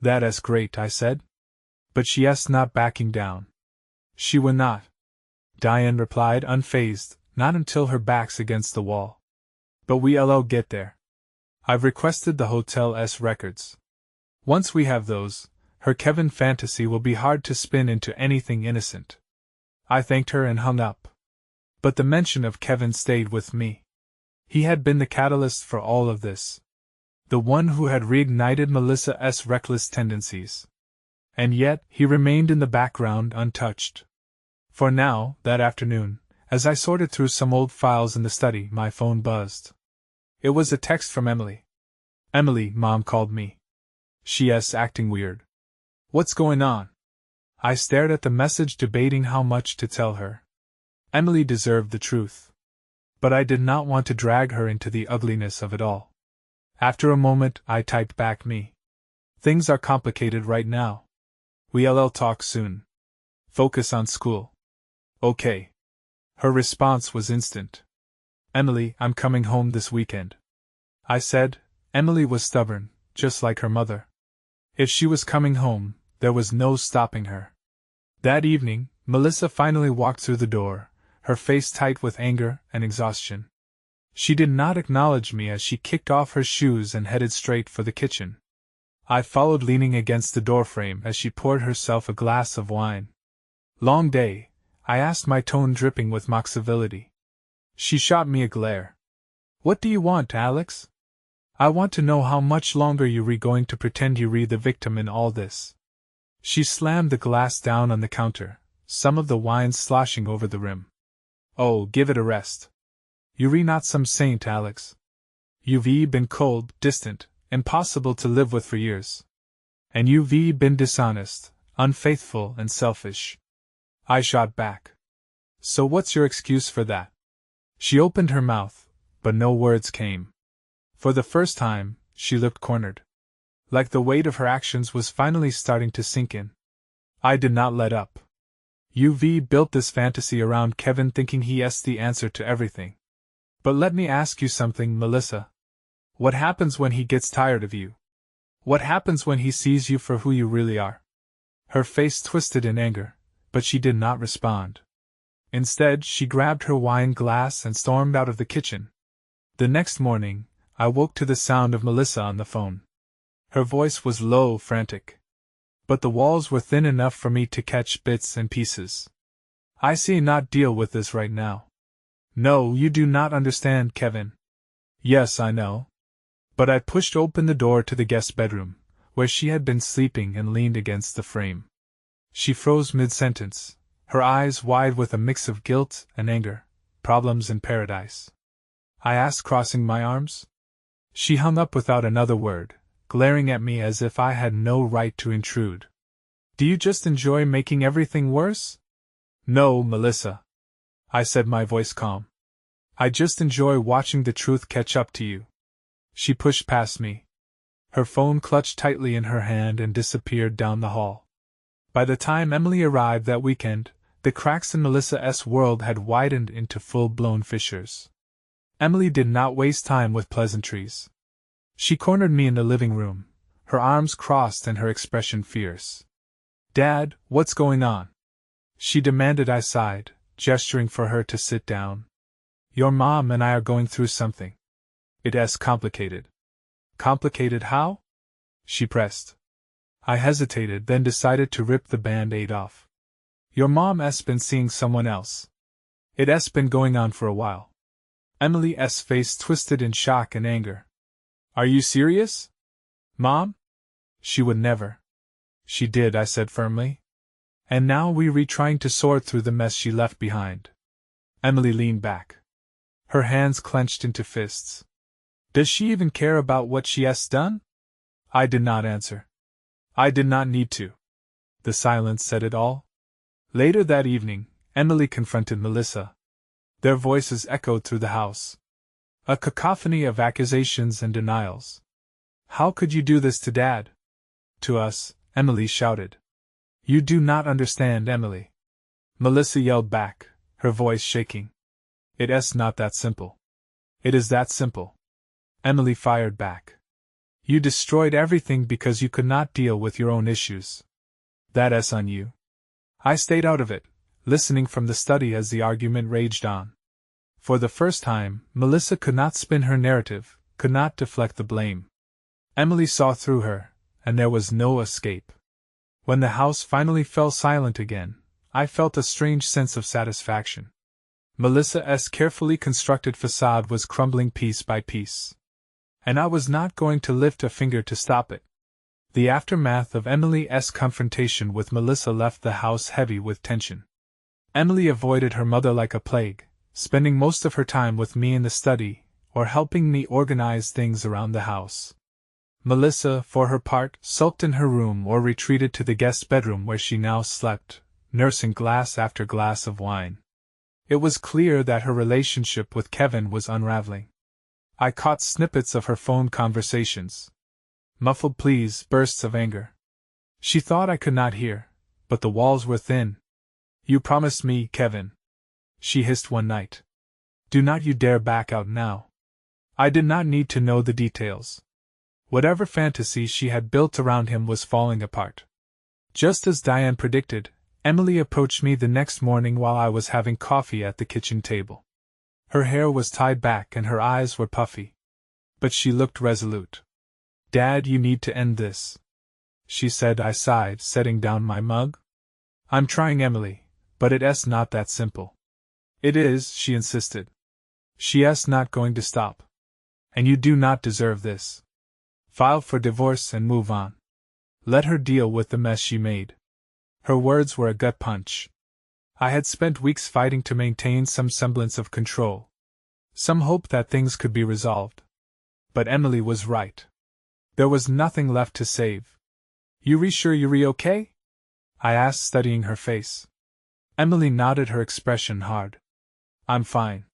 That is great, I said. But she is not backing down. She will not, Diane replied, unfazed, not until her back's against the wall. But we'll get there. I've requested the hotel's records. Once we have those, her Kevin fantasy will be hard to spin into anything innocent. I thanked her and hung up. But the mention of Kevin stayed with me. He had been the catalyst for all of this. The one who had reignited Melissa's reckless tendencies. And yet, he remained in the background untouched. For now, that afternoon, as I sorted through some old files in the study, my phone buzzed. It was a text from Emily. Emily, Mom called me. She's acting weird. What's going on? I stared at the message, debating how much to tell her. Emily deserved the truth. But I did not want to drag her into the ugliness of it all. After a moment, I typed back, me. Things are complicated right now. We'll talk soon. Focus on school. Okay. Her response was instant. Emily, I'm coming home this weekend. I said. Emily was stubborn, just like her mother. If she was coming home, there was no stopping her. That evening, Melissa finally walked through the door, her face tight with anger and exhaustion. She did not acknowledge me as she kicked off her shoes and headed straight for the kitchen. I followed, leaning against the doorframe as she poured herself a glass of wine. Long day, I asked, my tone dripping with mock civility. She shot me a glare. What do you want, Alex? I want to know how much longer you're going to pretend you're the victim in all this. She slammed the glass down on the counter, some of the wine sloshing over the rim. Oh, give it a rest. You're not some saint, Alex. You've been cold, distant, impossible to live with for years. And you've been dishonest, unfaithful, and selfish. I shot back. So what's your excuse for that? She opened her mouth, but no words came. For the first time, she looked cornered. Like the weight of her actions was finally starting to sink in. I did not let up. You've built this fantasy around Kevin, thinking he's the answer to everything. But let me ask you something, Melissa. What happens when he gets tired of you? What happens when he sees you for who you really are? Her face twisted in anger, but she did not respond. Instead, she grabbed her wine glass and stormed out of the kitchen. The next morning, I woke to the sound of Melissa on the phone. Her voice was low, frantic. But the walls were thin enough for me to catch bits and pieces. I see not deal with this right now. No, you do not understand, Kevin. Yes, I know. But I pushed open the door to the guest bedroom, where she had been sleeping, and leaned against the frame. She froze mid-sentence, her eyes wide with a mix of guilt and anger. Problems in paradise? I asked, crossing my arms. She hung up without another word, glaring at me as if I had no right to intrude. Do you just enjoy making everything worse? No, Melissa. I said, my voice calm. I just enjoy watching the truth catch up to you. She pushed past me. Her phone clutched tightly in her hand and disappeared down the hall. By the time Emily arrived that weekend, the cracks in Melissa's world had widened into full-blown fissures. Emily did not waste time with pleasantries. She cornered me in the living room, her arms crossed and her expression fierce. Dad, what's going on? She demanded. I sighed, gesturing for her to sit down. Your mom and I are going through something. It's complicated. Complicated how? She pressed. I hesitated, then decided to rip the band-aid off. Your mom's been seeing someone else. It's been going on for a while. Emily's face twisted in shock and anger. Are you serious? Mom? She would never. She did, I said firmly. And now we're trying to sort through the mess she left behind. Emily leaned back. Her hands clenched into fists. Does she even care about what she's done? I did not answer. I did not need to. The silence said it all. Later that evening, Emily confronted Melissa. Their voices echoed through the house. A cacophony of accusations and denials. How could you do this to Dad? To us, Emily shouted. You do not understand, Emily. Melissa yelled back, her voice shaking. It's not that simple. It is that simple. Emily fired back. You destroyed everything because you could not deal with your own issues. That's on you. I stayed out of it, listening from the study as the argument raged on. For the first time, Melissa could not spin her narrative, could not deflect the blame. Emily saw through her, and there was no escape. When the house finally fell silent again, I felt a strange sense of satisfaction. Melissa's carefully constructed facade was crumbling piece by piece. And I was not going to lift a finger to stop it. The aftermath of Emily's confrontation with Melissa left the house heavy with tension. Emily avoided her mother like a plague, spending most of her time with me in the study, or helping me organize things around the house. Melissa, for her part, sulked in her room or retreated to the guest bedroom where she now slept, nursing glass after glass of wine. It was clear that her relationship with Kevin was unraveling. I caught snippets of her phone conversations. Muffled pleas, bursts of anger. She thought I could not hear, but the walls were thin. You promised me, Kevin, she hissed one night. Do not you dare back out now. I did not need to know the details. Whatever fantasy she had built around him was falling apart. Just as Diane predicted, Emily approached me the next morning while I was having coffee at the kitchen table. Her hair was tied back and her eyes were puffy. But she looked resolute. Dad, you need to end this, she said. I sighed, setting down my mug. I'm trying, Emily, but it's not that simple. It is, she insisted. She's not going to stop. And you do not deserve this. File for divorce and move on. Let her deal with the mess she made. Her words were a gut punch. I had spent weeks fighting to maintain some semblance of control. Some hope that things could be resolved. But Emily was right. There was nothing left to save. You sure you're okay? I asked, studying her face. Emily nodded, her expression hard. I'm fine.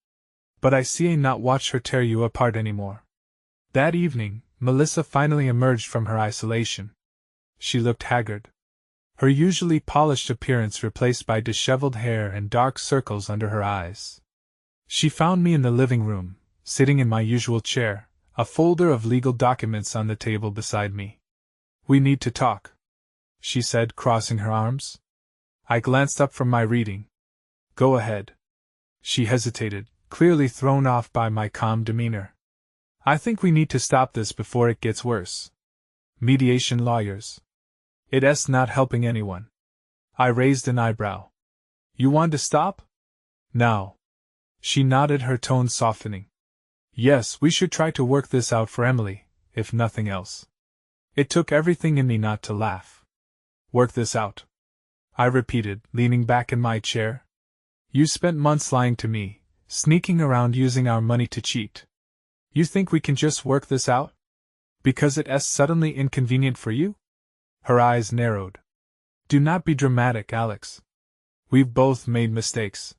But I see not watch her tear you apart anymore. That evening, Melissa finally emerged from her isolation. She looked haggard. Her usually polished appearance replaced by disheveled hair and dark circles under her eyes. She found me in the living room, sitting in my usual chair, a folder of legal documents on the table beside me. We need to talk, she said, crossing her arms. I glanced up from my reading. Go ahead. She hesitated, clearly thrown off by my calm demeanor. I think we need to stop this before it gets worse. Mediation lawyers. It's not helping anyone. I raised an eyebrow. You want to stop? Now. She nodded, her tone softening. Yes, we should try to work this out for Emily, if nothing else. It took everything in me not to laugh. Work this out, I repeated, leaning back in my chair. You spent months lying to me, sneaking around using our money to cheat. You think we can just work this out? Because it's suddenly inconvenient for you? Her eyes narrowed. Do not be dramatic, Alex. We've both made mistakes.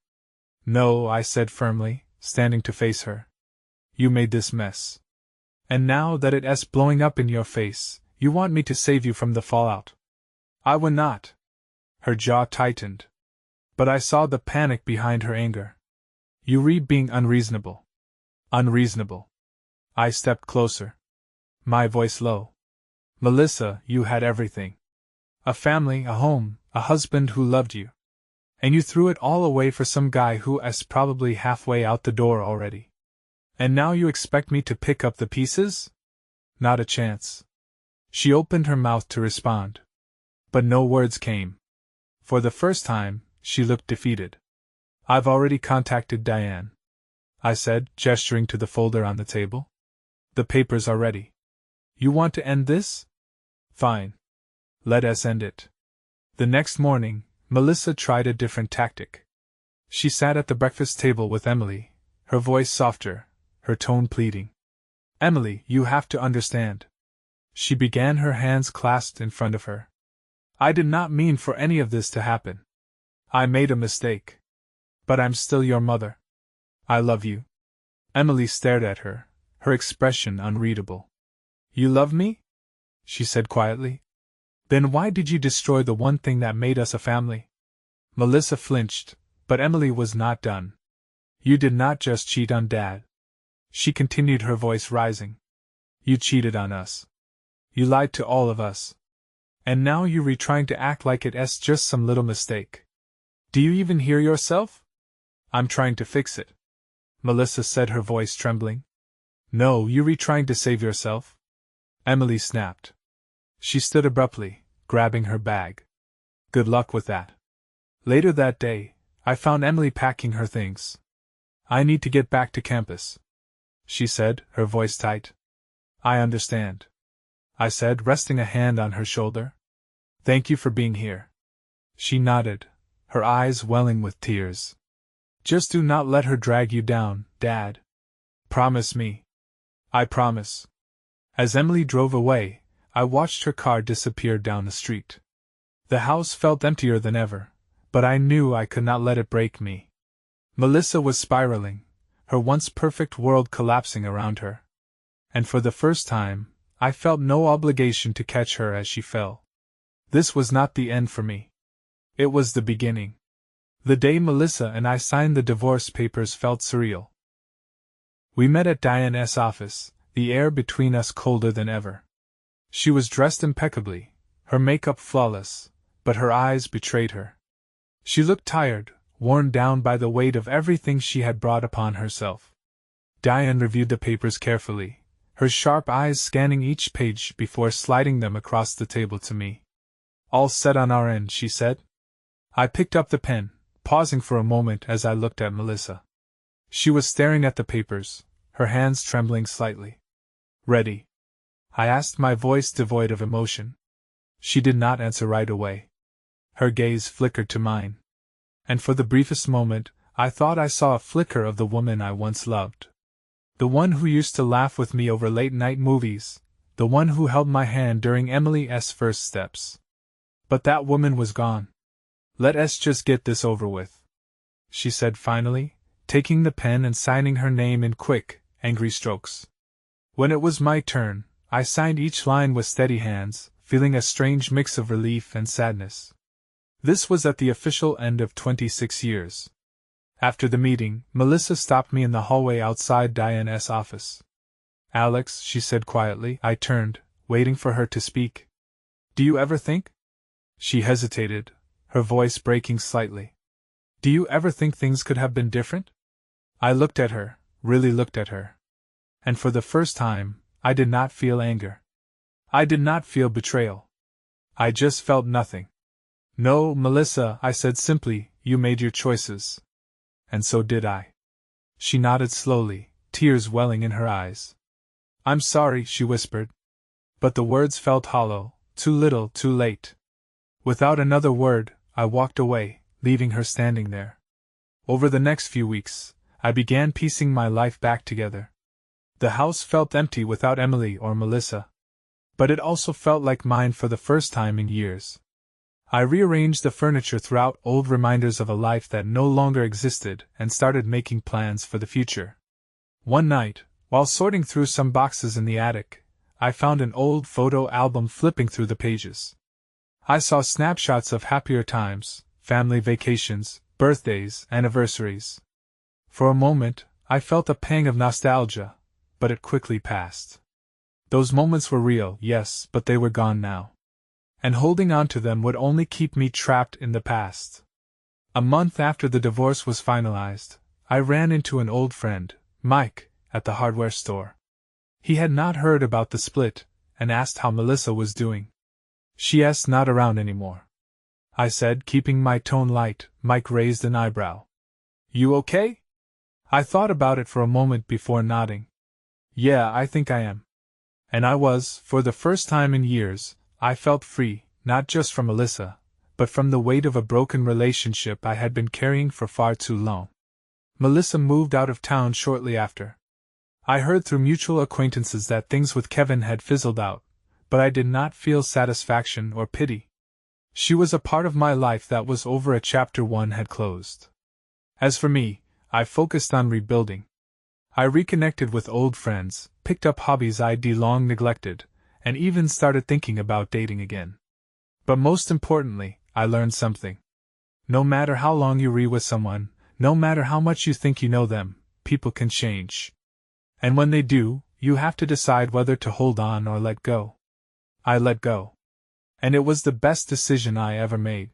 No, I said firmly, standing to face her. You made this mess. And now that it's blowing up in your face, you want me to save you from the fallout. I would not. Her jaw tightened. But I saw the panic behind her anger. You're being unreasonable. Unreasonable. I stepped closer. My voice low. Melissa, you had everything. A family, a home, a husband who loved you. And you threw it all away for some guy who is probably halfway out the door already. And now you expect me to pick up the pieces? Not a chance. She opened her mouth to respond. But no words came. For the first time, she looked defeated. I've already contacted Diane, I said, gesturing to the folder on the table. The papers are ready. You want to end this? Fine. Let us end it. The next morning, Melissa tried a different tactic. She sat at the breakfast table with Emily, her voice softer, her tone pleading. Emily, you have to understand. She began, her hands clasped in front of her. I did not mean for any of this to happen. I made a mistake. But I'm still your mother. I love you. Emily stared at her, her expression unreadable. You love me? She said quietly. Then why did you destroy the one thing that made us a family? Melissa flinched, but Emily was not done. You did not just cheat on Dad. She continued, her voice rising. You cheated on us. You lied to all of us. And now you're trying to act like it's just some little mistake. Do you even hear yourself? I'm trying to fix it, Melissa said, her voice trembling. No, you're trying to save yourself. Emily snapped. She stood abruptly, grabbing her bag. Good luck with that. Later that day, I found Emily packing her things. I need to get back to campus, she said, her voice tight. I understand, I said, resting a hand on her shoulder. Thank you for being here. She nodded, her eyes welling with tears. Just do not let her drag you down, Dad. Promise me. I promise. As Emily drove away, I watched her car disappear down the street. The house felt emptier than ever, but I knew I could not let it break me. Melissa was spiraling, her once perfect world collapsing around her. And for the first time, I felt no obligation to catch her as she fell. This was not the end for me. It was the beginning. The day Melissa and I signed the divorce papers felt surreal. We met at Diane's office, the air between us colder than ever. She was dressed impeccably, her makeup flawless, but her eyes betrayed her. She looked tired, worn down by the weight of everything she had brought upon herself. Diane reviewed the papers carefully, her sharp eyes scanning each page before sliding them across the table to me. "All set on our end," she said. I picked up the pen, pausing for a moment as I looked at Melissa. She was staring at the papers, her hands trembling slightly. "Ready?" I asked, my voice devoid of emotion. She did not answer right away. Her gaze flickered to mine. And for the briefest moment, I thought I saw a flicker of the woman I once loved. The one who used to laugh with me over late-night movies, the one who held my hand during Emily's first steps. But that woman was gone. "Let us just get this over with," she said finally, taking the pen and signing her name in quick, angry strokes. When it was my turn, I signed each line with steady hands, feeling a strange mix of relief and sadness. This was at the official end of 26 years. After the meeting, Melissa stopped me in the hallway outside Diane's office. "Alex," she said quietly. I turned, waiting for her to speak. "Do you ever think?" She hesitated, her voice breaking slightly. "Do you ever think things could have been different?" I looked at her, really looked at her. And for the first time, I did not feel anger. I did not feel betrayal. I just felt nothing. "No, Melissa," I said simply, "you made your choices. And so did I." She nodded slowly, tears welling in her eyes. "I'm sorry," she whispered. But the words felt hollow, too little, too late. Without another word, I walked away, leaving her standing there. Over the next few weeks, I began piecing my life back together. The house felt empty without Emily or Melissa. But it also felt like mine for the first time in years. I rearranged the furniture, throughout old reminders of a life that no longer existed, and started making plans for the future. One night, while sorting through some boxes in the attic, I found an old photo album. Flipping through the pages, I saw snapshots of happier times, family vacations, birthdays, anniversaries. For a moment, I felt a pang of nostalgia, but it quickly passed. Those moments were real, yes, but they were gone now. And holding on to them would only keep me trapped in the past. A month after the divorce was finalized, I ran into an old friend, Mike, at the hardware store. He had not heard about the split, and asked how Melissa was doing. "She's not around anymore," I said, keeping my tone light. Mike raised an eyebrow. "You okay?" I thought about it for a moment before nodding. "Yeah, I think I am." And I was. For the first time in years, I felt free, not just from Melissa, but from the weight of a broken relationship I had been carrying for far too long. Melissa moved out of town shortly after. I heard through mutual acquaintances that things with Kevin had fizzled out, but I did not feel satisfaction or pity. She was a part of my life that was over, a chapter 1 had closed. As for me, I focused on rebuilding. I reconnected with old friends, picked up hobbies I'd long neglected, and even started thinking about dating again. But most importantly, I learned something. No matter how long you re with someone, no matter how much you think you know them, people can change. And when they do, you have to decide whether to hold on or let go. I let go. And it was the best decision I ever made.